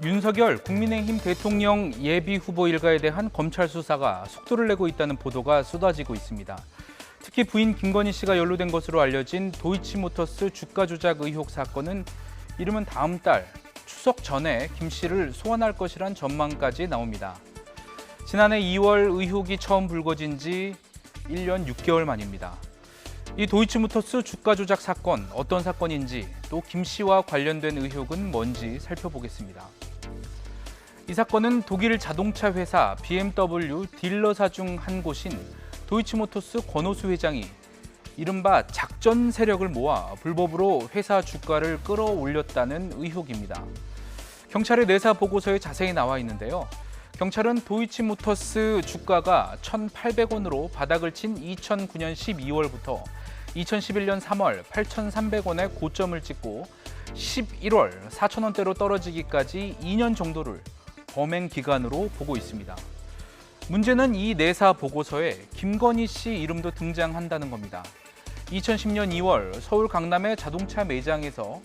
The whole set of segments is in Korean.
윤석열 국민의힘 대통령 예비 후보 일가에 대한 검찰 수사가 속도를 내고 있다는 보도가 쏟아지고 있습니다. 특히 부인 김건희 씨가 연루된 것으로 알려진 도이치모터스 주가 조작 의혹 사건은 이르면 다음 달 추석 전에 김 씨를 소환할 것이란 전망까지 나옵니다. 지난해 2월 의혹이 처음 불거진 지 1년 6개월 만입니다. 이 도이치모터스 주가 조작 사건 어떤 사건인지 또 김 씨와 관련된 의혹은 뭔지 살펴보겠습니다. 이 사건은 독일 자동차 회사 BMW 딜러사 중 한 곳인 도이치모터스 권오수 회장이 이른바 작전 세력을 모아 불법으로 회사 주가를 끌어올렸다는 의혹입니다. 경찰의 내사 보고서에 자세히 나와 있는데요. 경찰은 도이치모터스 주가가 1,800원으로 바닥을 친 2009년 12월부터 2011년 3월 8,300원의 고점을 찍고 11월 4,000원대로 떨어지기까지 2년 정도를 범행 기간으로 보고 있습니다. 문제는 이 내사 보고서에 김건희 씨 이름도 등장한다는 겁니다. 2010년 2월 서울 강남의 자동차 매장에서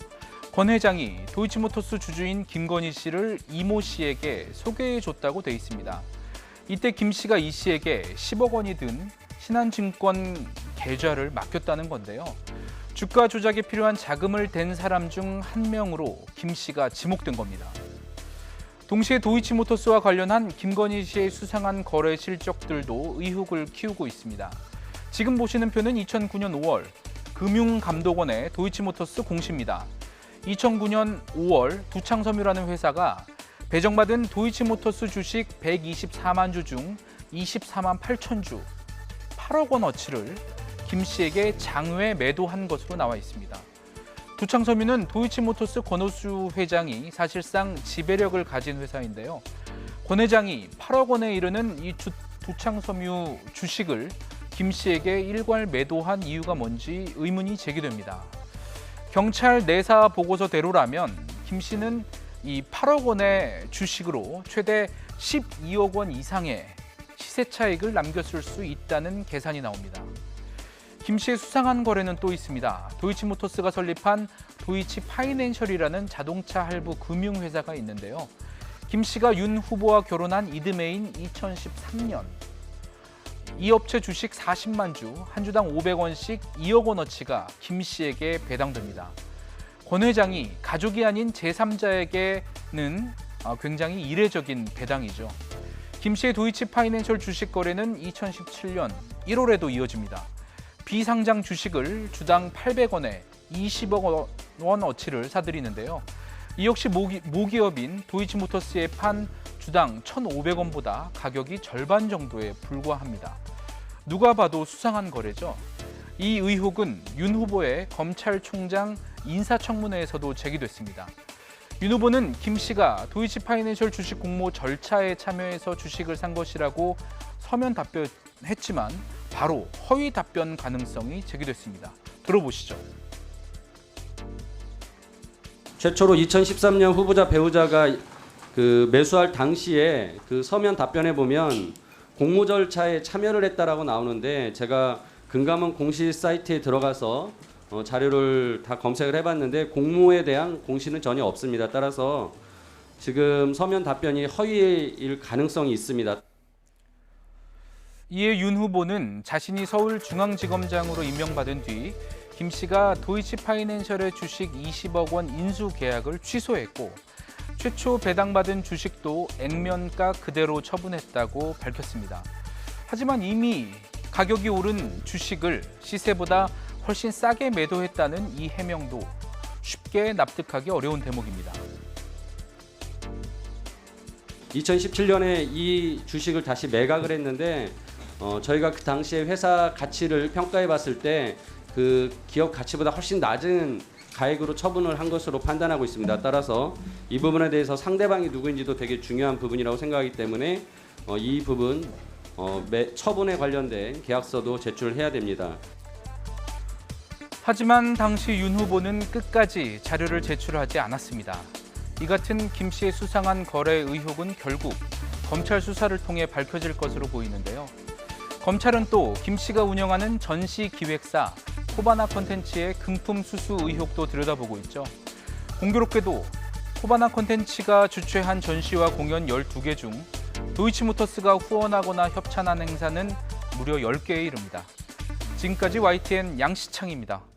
권 회장이 도이치모터스 주주인 김건희 씨를 이모 씨에게 소개해줬다고 돼 있습니다. 이때 김 씨가 이 씨에게 10억 원이 든 신한증권 계좌를 맡겼다는 건데요. 주가 조작에 필요한 자금을 댄 사람 중 한 명으로 김 씨가 지목된 겁니다. 동시에 도이치모터스와 관련한 김건희 씨의 수상한 거래 실적들도 의혹을 키우고 있습니다. 지금 보시는 표는 2009년 5월 금융감독원의 도이치모터스 공시입니다. 2009년 5월 두창섬유라는 회사가 배정받은 도이치모터스 주식 124만 주 중 24만 8천 주, 8억 원어치를 김 씨에게 장외 매도한 것으로 나와 있습니다. 두창섬유는 도이치모터스 권오수 회장이 사실상 지배력을 가진 회사인데요. 권 회장이 8억 원에 이르는 이 두창섬유 주식을 김 씨에게 일괄 매도한 이유가 뭔지 의문이 제기됩니다. 경찰 내사 보고서대로라면 김 씨는 이 8억 원의 주식으로 최대 12억 원 이상의 시세 차익을 남겼을 수 있다는 계산이 나옵니다. 김 씨의 수상한 거래는 또 있습니다. 도이치모터스가 설립한 도이치파이낸셜이라는 자동차 할부 금융회사가 있는데요. 김 씨가 윤 후보와 결혼한 이듬해인 2013년 이 업체 주식 40만 주, 한 주당 500원씩 2억 원어치가 김 씨에게 배당됩니다. 권 회장이 가족이 아닌 제3자에게는 굉장히 이례적인 배당이죠. 김 씨의 도이치파이낸셜 주식 거래는 2017년 1월에도 이어집니다. 비상장 주식을 주당 800원에 20억 원어치를 사들이는데요. 이 역시 모기업인 도이치모터스에 판 주당 1,500원보다 가격이 절반 정도에 불과합니다. 누가 봐도 수상한 거래죠. 이 의혹은 윤 후보의 검찰총장 인사청문회에서도 제기됐습니다. 윤 후보는 김 씨가 도이치파이낸셜 주식 공모 절차에 참여해서 주식을 산 것이라고 서면 답변했지만 바로 허위 답변 가능성이 제기됐습니다. 들어보시죠. 최초로 2013년 후보자 배우자가 매수할 당시에 서면 답변에 보면 공모 절차에 참여를 했다라고 나오는데 제가 금감원 공시 사이트에 들어가서 자료를 다 검색을 해봤는데 공모에 대한 공시는 전혀 없습니다. 따라서 지금 서면 답변이 허위일 가능성이 있습니다. 이에 윤 후보는 자신이 서울중앙지검장으로 임명받은 뒤 김 씨가 도이치파이낸셜의 주식 20억 원 인수 계약을 취소했고 최초 배당받은 주식도 액면가 그대로 처분했다고 밝혔습니다. 하지만 이미 가격이 오른 주식을 시세보다 훨씬 싸게 매도했다는 이 해명도 쉽게 납득하기 어려운 대목입니다. 2017년에 이 주식을 다시 매각을 했는데 저희가 그 당시에 회사 가치를 평가해 봤을 때 그 기업 가치보다 훨씬 낮은 가액으로 처분을 한 것으로 판단하고 있습니다. 따라서 이 부분에 대해서 상대방이 누구인지도 되게 중요한 부분이라고 생각하기 때문에 이 부분 처분에 관련된 계약서도 제출해야 됩니다. 하지만 당시 윤 후보는 끝까지 자료를 제출하지 않았습니다. 이 같은 김 씨의 수상한 거래 의혹은 결국 검찰 수사를 통해 밝혀질 것으로 보이는데요. 검찰은 또 김 씨가 운영하는 전시기획사 코바나 콘텐츠의 금품 수수 의혹도 들여다보고 있죠. 공교롭게도 코바나 콘텐츠가 주최한 전시와 공연 12개 중 도이치모터스가 후원하거나 협찬한 행사는 무려 10개에 이릅니다. 지금까지 YTN 양시창입니다.